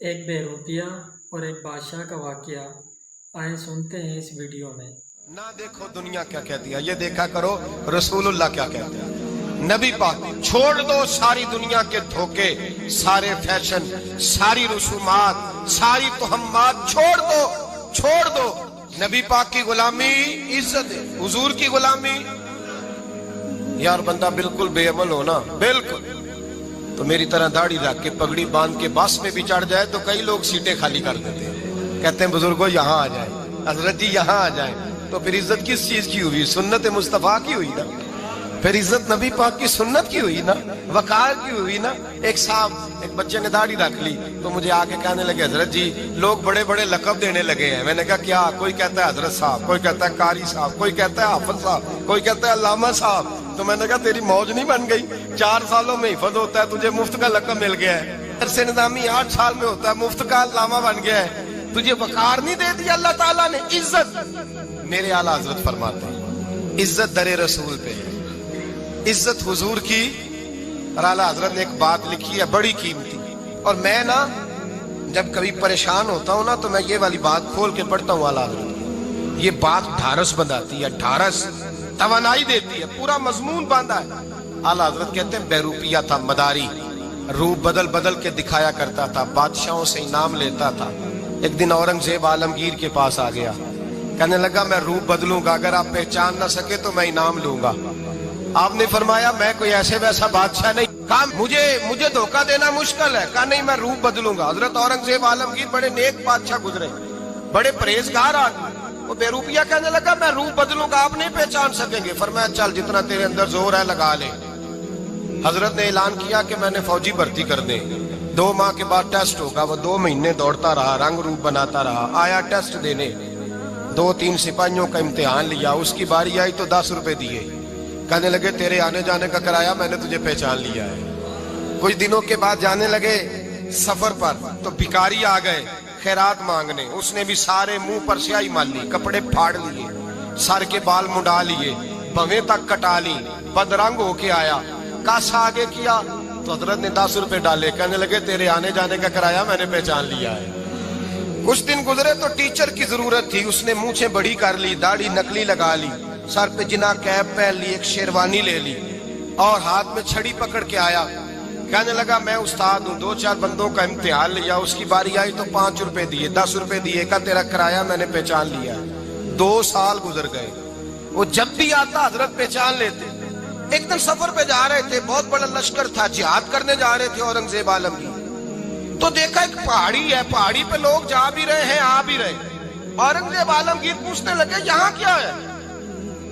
एक बेरूपिया और एक बादशाह का वाकया आए सुनते हैं इस वीडियो में। ना देखो दुनिया क्या कहती है, ये देखा करो रसूलुल्लाह क्या कहते हैं। नबी पाक छोड़ दो सारी दुनिया के धोखे, सारे फैशन, सारी रसूमात, सारी तोहम्मात छोड़ दो। नबी पाक की गुलामी इज्जत है, हुजूर की गुलामी। यार बंदा बिल्कुल बेअमल हो ना, बिल्कुल तो मेरी तरह दाढ़ी रख के पगड़ी बांध के बस में भी चढ़ जाए तो कई लोग सीटें खाली कर देते हैं, कहते हैं बुजुर्गों यहाँ आ जाए, हजरत जी यहाँ आ जाए। तो फिर इज्जत किस चीज की हुई? सुन्नत मुस्तफा की हुई ना, फिर इज्जत नबी पाक की सुन्नत की हुई ना, वकार की हुई ना। एक साहब, एक बच्चे ने दाढ़ी रख ली तो मुझे आके कहने लगे हजरत जी लोग बड़े बड़े लकब देने लगे हैं। मैंने कहा क्या? कोई कहता है हजरत साहब, कोई कहता है कारी साहब, कोई कहता है हाफिज साहब, कोई कहता है अल्लामा साहब। तो मैंने कहा तेरी मौज नहीं बन गई? 4 सालों में हिफज होता है, तुझे मुफ्त का लकब मिल गया है। अरसे निजामी 8 साल में होता है, मुफ्त का अल्लामा बन गया है। तुझे वकार नहीं दे दिया अल्लाह ताला ने, इज्जत। मेरे आला हजरत फरमाते हैं इज्जत दरे रसूल पे है, इज्जत हुजूर की। और आला हजरत ने एक बात लिखी है बड़ी कीमती, और मैं ना जब कभी परेशान होता हूं ना तो मैं ये वाली बात खोल के पढ़ता हूँ आला हजरत। ये बात ढारस बंधाती है, ढारस तवानाई देती है, पूरा मजमून बांधा है। आला हजरत कहते हैं बेरूपिया था, मदारी, रूप बदल बदल के दिखाया करता था, बादशाहों से इनाम लेता था। एक दिन औरंगजेब आलमगीर के पास आ गया, कहने लगा मैं रूप बदलूंगा, अगर आप पहचान ना सके तो मैं इनाम लूंगा। आपने फरमाया मैं कोई ऐसे वैसा बादशाह नहीं, कहा मुझे धोखा देना मुश्किल है। कहा नहीं मैं रूप बदलूंगा। हजरत औरंगजेब आलमगीर बड़े नेक बादशाह गुजरे, बड़े परहेजगार आदमी। वो बेरूपिया कहने लगा मैं रूप बदलूंगा, आप नहीं पहचान सकेंगे। फरमाया चल जितना तेरे अंदर जोर है लगा ले। हजरत ने ऐलान किया कि मैंने फौजी भर्ती कर दे, 2 माह के बाद टेस्ट होगा। वो 2 महीने दौड़ता रहा, रंग रूप बनाता रहा, आया टेस्ट देने, 2-3 सिपाहियों का इम्तिहान लिया। उसकी बारी आई तो 10 रुपए दिए, कहने लगे तेरे आने जाने का किराया मैंने तुझे पहचान लिया है। कुछ दिनों के बाद जाने लगे सफर पर तो भिखारी आ गए खैरात मांगने। उसने भी सारे मुंह पर स्याही माली, कपड़े फाड़ लिए, सर के बाल मुंडा लिए, भवें तक कटा ली, बदरंग होके आया। कासा आगे किया तो हजरत ने 10 रुपए डाले, कहने लगे तेरे आने जाने का किराया मैंने पहचान लिया है। कुछ दिन गुजरे तो टीचर की जरूरत थी, उसने मूछें बड़ी कर ली, दाढ़ी नकली लगा ली, सर पे जिना कैप पहन ली, एक शेरवानी ले ली और हाथ में छड़ी पकड़ के आया। कहने लगा मैं उस्ताद हूँ, 2-4 बंदों का इम्तिहान लिया, उसकी बारी आई तो 5 रुपए दिए, 10 रुपए दिए, का तेरा किराया मैंने पहचान लिया। 2 साल गुजर गए, वो जब भी आता हजरत पहचान लेते। एक दिन सफर पे जा रहे थे, बहुत बड़ा लश्कर था, जिहाद करने जा रहे थे औरंगजेब आलमगीर। तो देखा एक पहाड़ी है, पहाड़ी पे लोग जा भी रहे हैं आ भी रहे। औरंगजेब आलमगीर पूछने लगे यहाँ क्या है?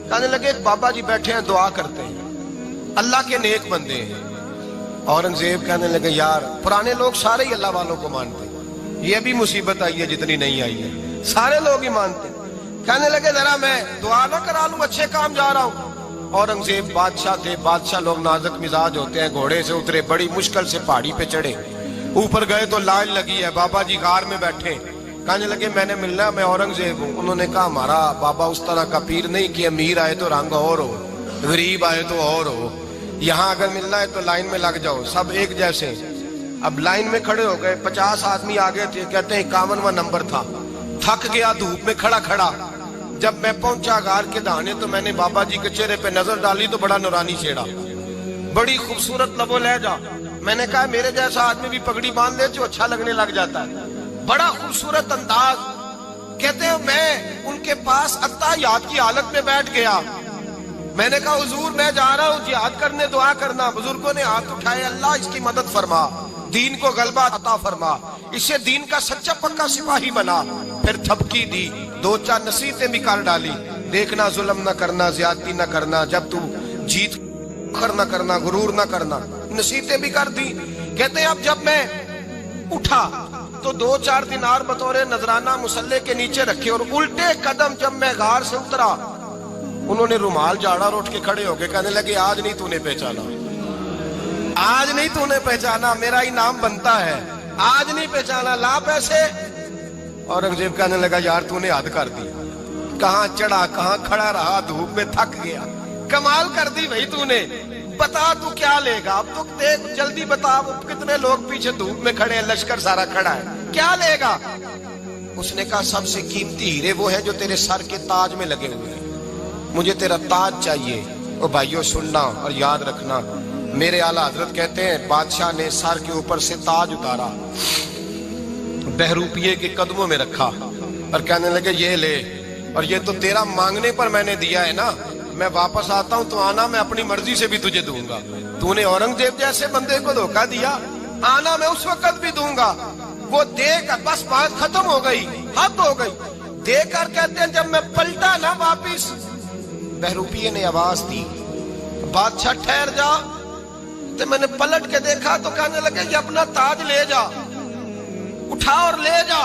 कहने लगे एक बाबा जी बैठे हैं, दुआ करते हैं, अल्लाह के नेक बंदे हैं। औरंगजेब कहने लगे यार पुराने लोग सारे ही अल्लाह वालों को मानते, ये भी मुसीबत आई है जितनी नहीं आई है, सारे लोग ही मानते। कहने लगे जरा मैं दुआ ना करा लूं, अच्छे काम जा रहा हूं। औरंगजेब बादशाह थे, बादशाह लोग नाजुक मिजाज होते हैं। घोड़े से उतरे, बड़ी मुश्किल से पहाड़ी पे चढ़े, ऊपर गए तो लाइन लगी है, बाबा जी गार में बैठे। कहने लगे मैंने मिलना, मैं औरंगजेब हूँ। उन्होंने कहा हमारा बाबा उस तरह का पीर नहीं कि अमीर आए तो रंग और हो, गरीब आए तो और हो, यहाँ अगर मिलना है तो लाइन में लग जाओ, सब एक जैसे। अब लाइन में खड़े हो गए, 50 आदमी आगे थे, कहते हैं 51वां नंबर था। थक गया धूप में खड़ा खड़ा। जब मैं पहुंचा गार के दाने तो मैंने बाबा जी के चेहरे पे नजर डाली तो बड़ा नूरानी चेहरा, बड़ी खूबसूरत लबो लहजा। मैंने कहा मेरे जैसा आदमी भी पगड़ी बांध ले जो अच्छा लगने लग जाता है, बड़ा खूबसूरत अंदाज। कहते हैं मैं उनके पास अत्ताहियात की हालत में बैठ गया। मैंने कहा हुजूर मैं जा रहा हूँ जिहाद करने, दुआ करना। बुजुर्गों ने हाथ उठाए, अल्लाह इसकी मदद फरमा, दीन को गलबा अता फरमा, इससे दीन का सच्चा पक्का सिपाही बना। फिर थपकी दी, 2-4 नसीहतें भी कर डाली, देखना जुल्म न करना, ज्यादती न करना, जब तू जीत खर न करना, गुरूर न करना, नसीहतें भी कर दी। कहते हैं अब जब मैं उठा तो 2-4 दिनार बतौरे नजराना मुसल्ले के नीचे रखे, और उल्टे कदम जब मैं गार से उतरा उन्होंने रुमाल झाड़ा और उठ के खड़े हो गए। कहने लगे आज नहीं तूने पहचाना, आज नहीं तूने पहचाना, मेरा इनाम बनता है, आज नहीं पहचाना, ला पैसे। औरंगजेब कहने लगा यार तूने हद कर दी, कहां चढ़ा कहां खड़ा रहा, धूप में थक गया, कमाल कर दी भाई तूने। बता तू क्या लेगा, अब तो देख जल्दी बता, अब कितने लोग पीछे धूप में खड़े हैं, लश्कर सारा खड़ा है, क्या लेगा। उसने कहा सबसे कीमती हीरे वो है जो तेरे सर के ताज में लगे हुए हैं, मुझे तेरा ताज चाहिए। ओ भाइयों सुनना और याद रखना, मेरे आला हजरत कहते हैं बादशाह ने सर के ऊपर से ताज उतारा, बहरूपिये के कदमों में रखा और कहने लगे ये ले, और ये तो तेरा मांगने पर मैंने दिया है ना, मैं वापस आता हूं तो आना, मैं अपनी मर्जी से भी तुझे दूंगा। तूने औरंगजेब जैसे बंदे को धोखा दिया, आना मैं उस वक्त भी दूंगा। वो देकर बस बात खत्म हो गई, हद हो गई। देकर कहते हैं जब मैं पलटा ना वापिस, बहरूपिये ने आवाज दी बादशाह ठहर जा, तो मैंने पलट के देखा तो कहने लगे ये अपना ताज ले जा, उठा और ले जा।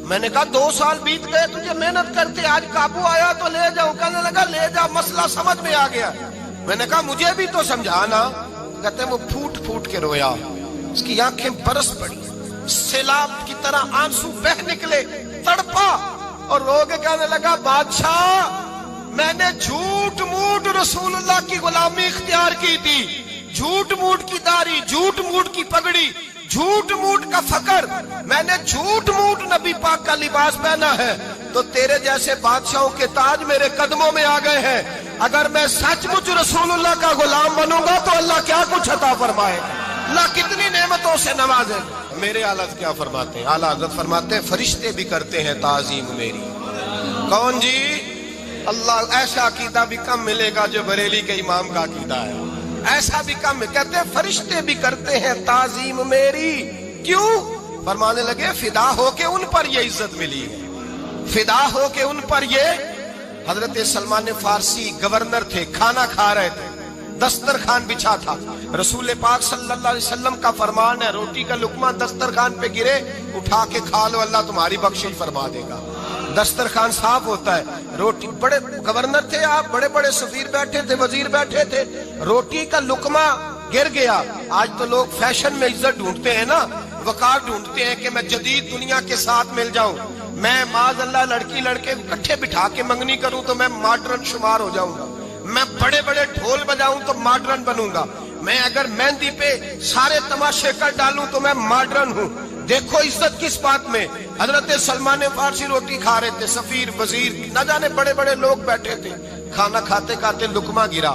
मैंने कहा 2 साल बीत गए तुझे मेहनत करते, आज काबू आया तो ले जाऊं। कहने लगा ले जा, मसला समझ में आ गया। मैंने कहा मुझे भी तो समझाना। कहते वो फूट फूट के रोया, उसकी आंखें बरस पड़ी, सैलाब की तरह आंसू बह निकले, तड़पा और रो के कहने लगा बादशाह मैंने झूठ मूठ रसूलुल्लाह की गुलामी इख्तियार की थी, झूठ मूठ की दाढ़ी, झूठ मूठ की पगड़ी, झूठ मूठ का फकर, मैंने झूठ मूठ नबी पाक का लिबास पहना है, तो तेरे जैसे बादशाहों के ताज मेरे कदमों में आ गए हैं। अगर मैं सचमुच रसूलुल्लाह का गुलाम बनूंगा तो अल्लाह क्या कुछ अता फरमाएगा, अल्लाह कितनी नेमतों से नवाजे। मेरे आला क्या फरमाते हैं, आला हज़रत फरमाते हैं फरिश्ते भी करते हैं ताजीम मेरी। कौन जी? अल्लाह। ऐसा अकीदा भी कम मिलेगा जो बरेली के इमाम का अकीदा है, ऐसा भी कम। कहते हैं फरिश्ते भी करते हैं ताजीम मेरी। क्यों? फरमाने लगे फिदा होके उन पर ये इज्जत मिली है, फिदा होके उन पर ये। हजरत सलमान फारसी गवर्नर थे, खाना खा रहे थे, दस्तरखान बिछा था, रसूल पाक सल्लल्लाहु अलैहि वसल्लम का फरमान है रोटी का लुकमा दस्तरखान पे गिरे उठा के खा लो, अल्लाह तुम्हारी बख्शिश फरमा देगा। दस्तरखान साफ होता है, रोटी, बड़े गवर्नर थे आप, बड़े बड़े सफीर बैठे थे, वजीर बैठे थे, रोटी का लुकमा गिर गया। आज तो लोग फैशन में इज्जत ढूंढते हैं ना, वकार ढूंढते हैं कि मैं जदीद दुनिया के साथ मिल जाऊं, मैं माज़अल्लाह लड़की लड़के इकट्ठे बिठा के मंगनी करूं तो मैं मॉडर्न शुमार हो जाऊंगा, मैं बड़े बड़े ढोल बजाऊं तो मॉडर्न बनूंगा, मैं अगर मेहंदी पे सारे तमाशे कर डालूं तो मैं मॉडर्न हूं। देखो इज्जत किस बात में। हजरत सलमान फारसी रोटी खा रहे थे, सफीर वजीर न जाने बड़े बड़े लोग बैठे थे, खाना खाते खाते लुकमा गिरा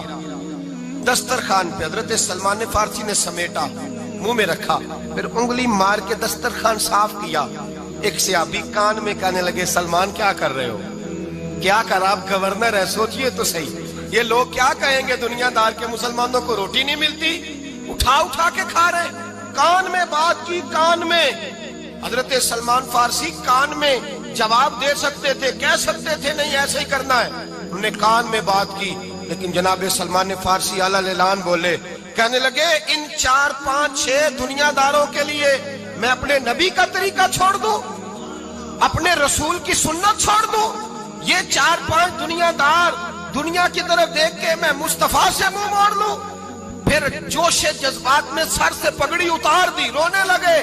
दस्तरखान पे। हजरत सलमान फारसी ने समेटा, मुंह में रखा, फिर उंगली मार के दस्तरखान साफ किया। एक सहाबी कान में कहने लगे सलमान क्या कर रहे हो, क्या कर, आप गवर्नर है, सोचिए तो सही, ये लोग क्या कहेंगे दुनियादार के मुसलमानों को रोटी नहीं मिलती, उठा उठा के खा रहे। कान में बात की, कान में। हजरत सलमान फारसी कान में जवाब दे सकते थे, कह सकते थे नहीं ऐसे ही करना है, उन्होंने कान में बात की। लेकिन जनाब सलमान फारसी आला ऐलान बोले, कहने लगे इन 4, 5, 6 दुनियादारों के लिए मैं अपने नबी का तरीका छोड़ दूं, अपने रसूल की सुन्नत छोड़ दूं? ये 4, 5 दुनियादार दुनिया की तरफ देख के मैं मुस्तफा से मुंह मोड़ लूं? फिर जोश जज्बात में सर से पगड़ी उतार दी, रोने लगे।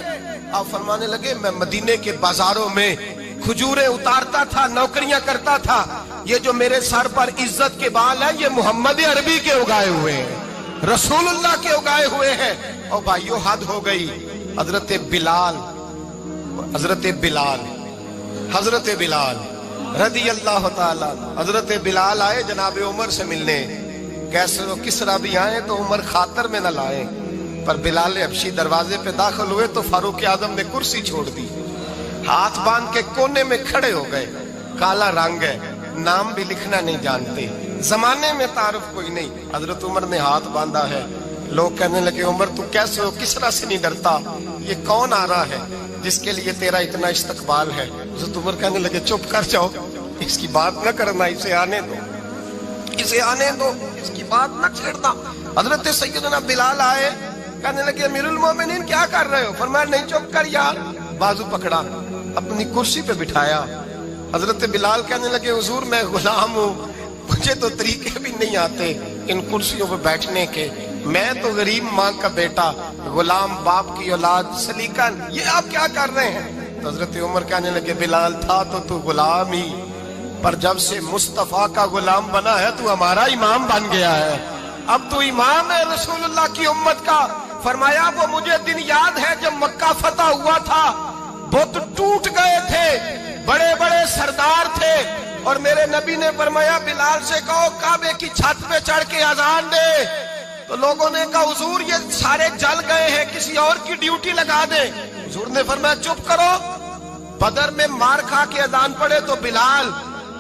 अब फरमाने लगे मैं मदीने के बाजारों में खजूरें उतारता था, नौकरियां करता था, ये जो मेरे सर पर इज्जत के बाल है ये मोहम्मद अरबी के उगाए हुए हैं, रसूलुल्लाह के उगाए हुए हैं। और भाइयों हद हो गई। हजरत बिलाल रदी अल्लाह ताला, हजरत बिलाल आए जनाब उमर से मिलने, कैसर किसरा भी आए तो उमर खातर में न लाए, पर बिलाल हबशी दरवाजे पे दाखिल हुए तो फारूक आजम ने कुर्सी छोड़ दी, हाथ बांध के कोने में खड़े हो गए। काला रंग है, नाम भी लिखना नहीं जानते, जमाने में तारुफ कोई नहीं। हजरत उमर ने हाथ बांधा है, लोग कहने लगे उमर तू कैसे हो, किसरा से नहीं डरता, ये कौन आ रहा है जिसके लिए तेरा इतना इस्तकबाल है? हजरत उमर कहने लगे चुप कर जाओ, इसकी बात न करना, इसे आने दो, इसे आने दो, इसकी बात न छेड़ना। हजरत सैयदना बिलाल आए, कहने लगे अमीरुल मोमिनीन क्या कर रहे हो? फरमाया नहीं चुप कर यार, बाजू पकड़ा, अपनी कुर्सी पे बिठाया। हजरत बिलाल कहने लगे हुजूर मैं गुलाम हूँ, मुझे तो तरीके भी नहीं आते इन कुर्सियों पे बैठने के, मैं तो गरीब माँ का बेटा, गुलाम बाप की औलाद, सलीकन, ये आप क्या कर रहे हैं? तो हजरत उमर कहने लगे बिलाल था तो तू गुलाम ही, पर जब से मुस्तफा का गुलाम बना है तू हमारा इमाम बन गया है, اب تو امام ہے رسول اللہ کی امت کا۔ فرمایا وہ مجھے دن یاد ہے جب مکہ فتح ہوا تھا، بت ٹوٹ گئے تھے، بڑے بڑے سردار تھے، اور میرے نبی نے فرمایا بلال سے کہو کعبے کی چھت پہ چڑھ کے اذان دے۔ تو لوگوں نے کہا حضور یہ سارے جل گئے ہیں، کسی اور کی ڈیوٹی لگا دیں۔ حضور نے فرمایا چپ کرو، بدر میں مار کھا کے اذان پڑے تو بلال،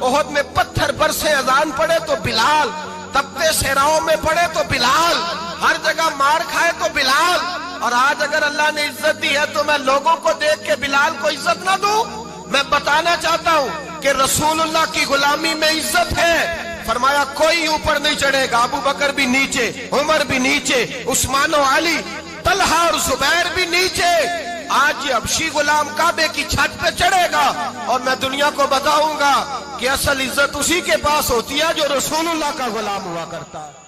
احد میں پتھر برسے اذان پڑے تو بلال، تپتے صحراؤں میں پڑے تو بلال، ہر جگہ مار کھائے تو بلال۔ اور آج اگر اللہ نے عزت دی ہے تو میں لوگوں کو دیکھ کے بلال کو عزت نہ دوں؟ میں بتانا چاہتا ہوں کہ رسول اللہ کی غلامی میں عزت ہے۔ فرمایا کوئی اوپر نہیں چڑھے گا، ابو بکر بھی نیچے، عمر بھی نیچے، عثمان و علی، طلحہ اور زبیر بھی نیچے۔ آج یہ حبشی غلام کعبے کی چھت پہ چڑھے گا اور میں دنیا کو بتاؤں گا کہ اصل عزت اسی کے پاس ہوتی ہے جو رسول اللہ کا غلام ہوا کرتا ہے۔